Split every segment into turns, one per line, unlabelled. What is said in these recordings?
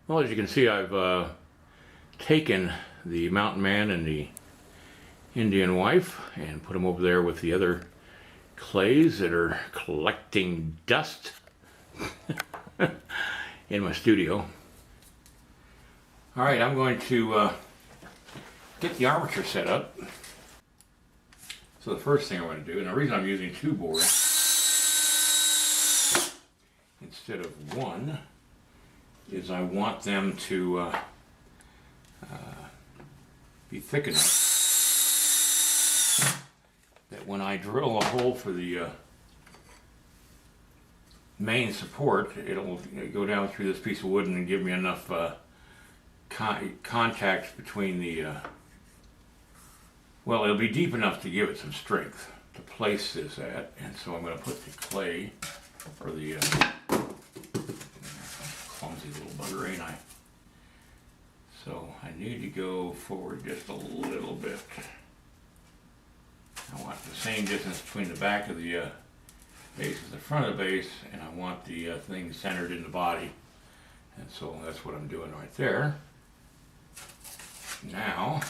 Well, as you can see, I've taken the mountain man and the Indian wife and put them over there with the other clays that are collecting dust in my studio. All right, I'm going to get the armature set up. So the first thing I want to do, and the reason I'm using two boards instead of one, is I want them to be thick enough that when I drill a hole for the main support, it'll go down through this piece of wood and give me enough contact between the well, it'll be deep enough to give it some strength to place this at. And so I'm going to put the clay, or the clumsy little bugger, ain't I? So I need to go forward just a little bit. I want the same distance between the back of the base as the front of the base, and I want the thing centered in the body. And so that's what I'm doing right there. Now,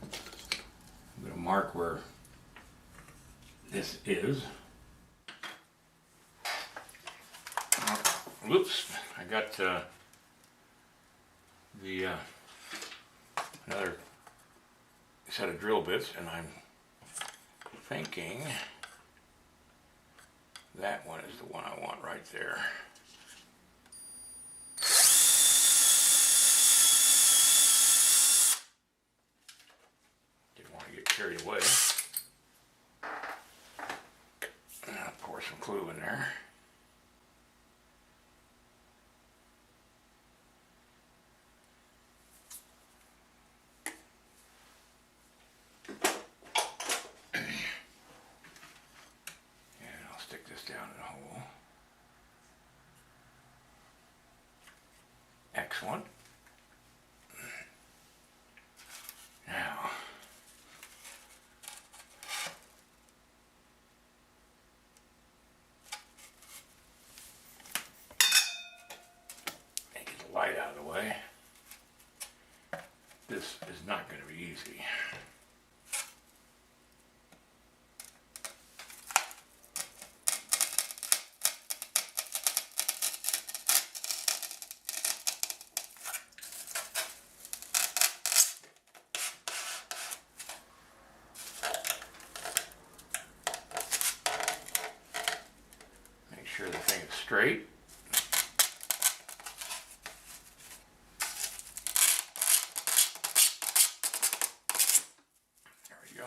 I'm going to mark where this is. Whoops, I got another set of drill bits, and I'm thinking that one is the one I want right there. Didn't want to get carried away. And I'll pour some glue in there. Down in the hole. Excellent. Now, get the light out of the way. This is not going to be easy. Sure the thing is straight. There we go.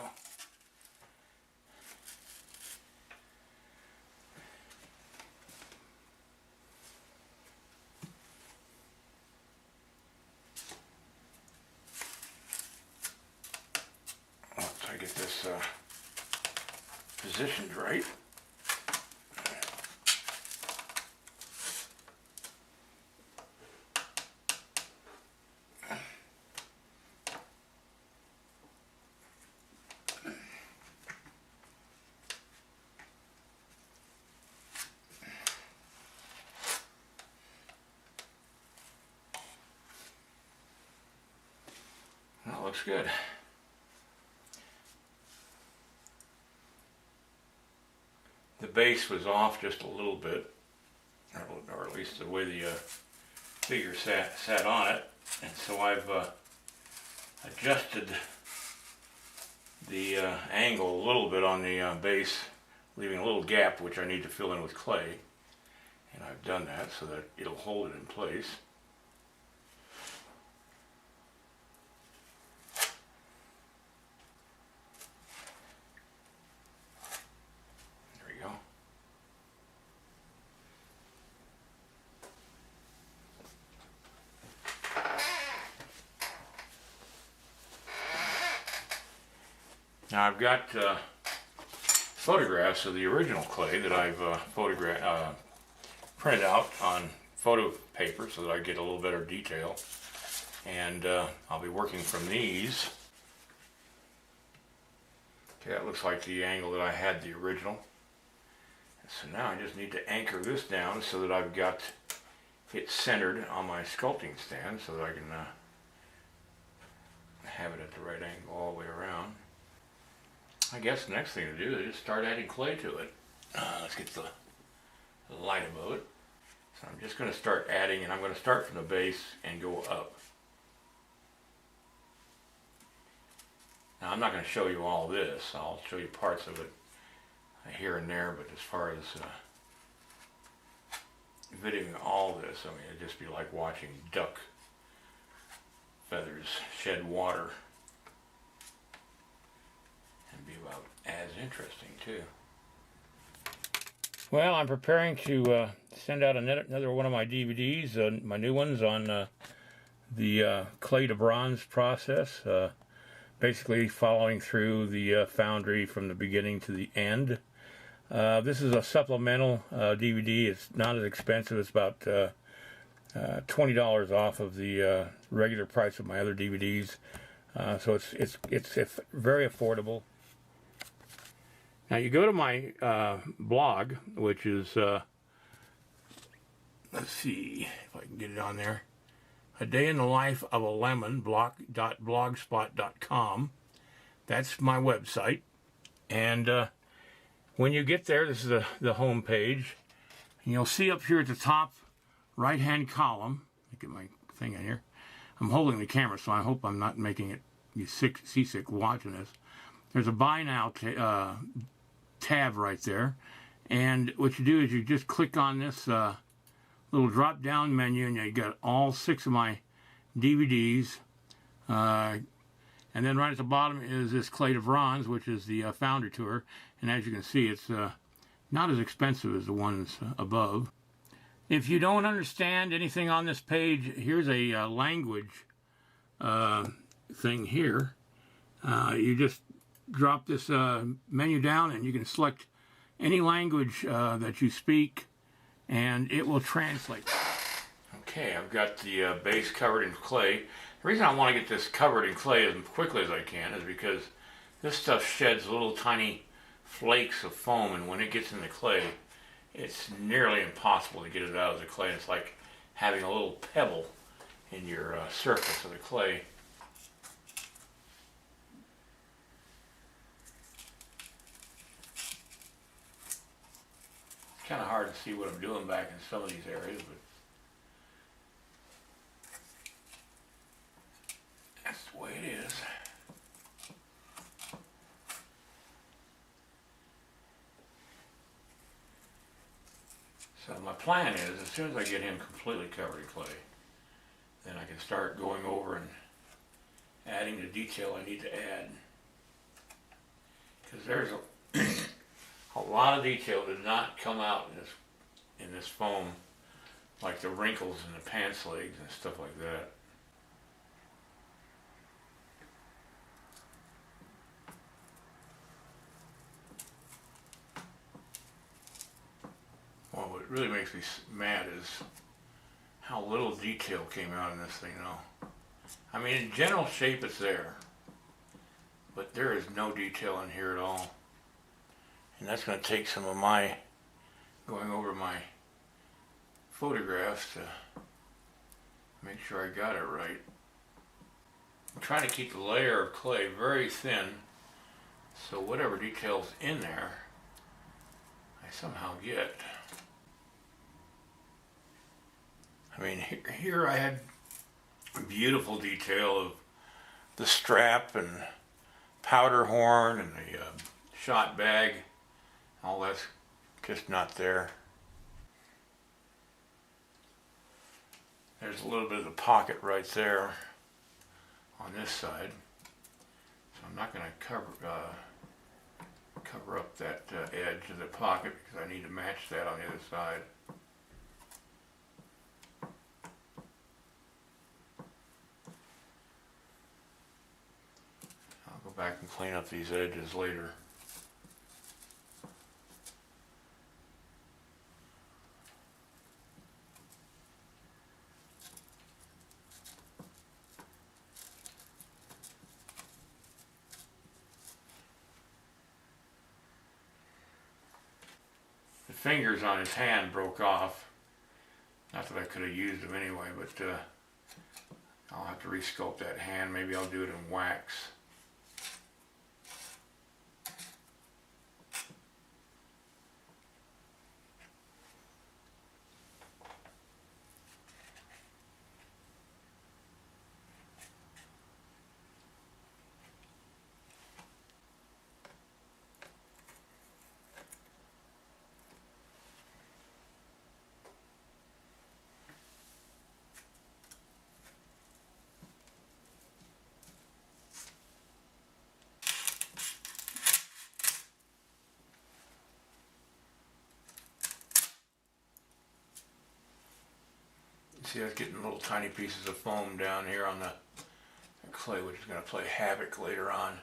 Once I get this positioned right. That looks good. The base was off just a little bit, or at least the way the figure sat on it, and so I've adjusted the angle a little bit on the base, leaving a little gap which I need to fill in with clay, and I've done that so that it'll hold it in place. Now I've got photographs of the original clay that I've printed out on photo paper so that I get a little better detail, and I'll be working from these. Okay, that looks like the angle that I had the original. So now I just need to anchor this down so that I've got fit centered on my sculpting stand so that I can have it at the right angle all the way around. I guess the next thing to do is just start adding clay to it. Let's get the light above it. So I'm just going to start adding, and I'm going to start from the base and go up. Now I'm not going to show you all this. I'll show you parts of it here and there, but as far as videoing all this, I mean, it'd just be like watching duck feathers shed water. And be about as interesting too. Well, I'm preparing to send out another one of my DVDs, my new ones on the clay to bronze process. Basically following through the foundry from the beginning to the end. This is a supplemental DVD. It's not as expensive. It's about $20 off of the regular price of my other DVDs. So it's very affordable. Now you go to my blog, which is let's see if I can get it on there. A Day in the Life of a Lemon blogspot.com. That's my website. And when you get there, this is the home page. And you'll see up here at the top right-hand column. Let me get my thing in here. I'm holding the camera, so I hope I'm not making it seasick watching this. There's a Buy Now tab right there. And what you do is you just click on this little drop-down menu, and you got all 6 of my DVDs. And then right at the bottom is this Clay to Bronze, which is the Foundry Tour. And as you can see, it's not as expensive as the ones above. If you don't understand anything on this page, here's a language thing here. You just drop this menu down, and you can select any language that you speak, and it will translate. Okay, I've got the base covered in clay. The reason I want to get this covered in clay as quickly as I can is because this stuff sheds little tiny flakes of foam, and when it gets in the clay, it's nearly impossible to get it out of the clay. It's like having a little pebble in your surface of the clay. It's kind of hard to see what I'm doing back in some of these areas, but that's the way it is. So my plan is, as soon as I get him completely covered in clay, then I can start going over and adding the detail I need to add. Because there's a lot of detail did not come out in this foam, like the wrinkles in the pants legs and stuff like that. Well, what really makes me mad is how little detail came out in this thing now. I mean, in general shape it's there, but there is no detail in here at all. And that's going to take some of my going over my photographs to make sure I got it right. I'm trying to keep the layer of clay very thin, so whatever detail's in there, I somehow get. I mean, here I had beautiful detail of the strap and powder horn and the shot bag. All that's just not there. There's a little bit of the pocket right there on this side. So I'm not going to cover up that edge of the pocket because I need to match that on the other side. I'll go back and clean up these edges later. The fingers on his hand broke off. Now Not that I could have used them anyway, but I'll have to resculpt that hand. Maybe I'll do it in wax. See, I was getting little tiny pieces of foam down here on the clay, which is going to play havoc later on.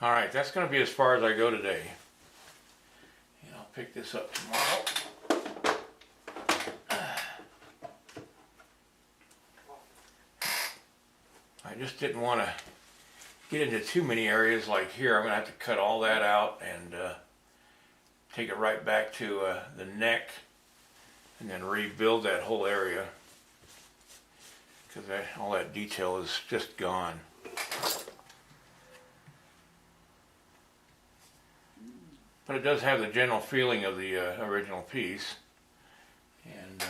Alright, that's going to be as far as I go today. And I'll pick this up tomorrow. I just didn't want to get into too many areas like here. I'm going to have to cut all that out and take it right back to the neck and then rebuild that whole area, because all that detail is just gone. But it does have the general feeling of the original piece. And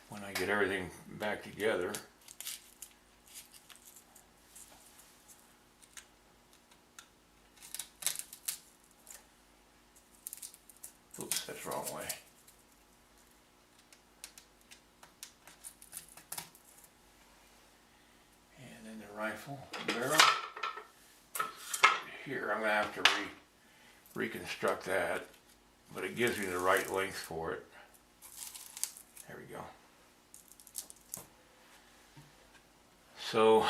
when I get everything back together, oops, that's the wrong way. And then the rifle barrel. Here, I'm going to have to reconstruct that, but it gives me the right length for it. There we go. So,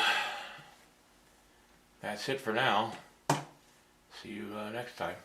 that's it for now. See you next time.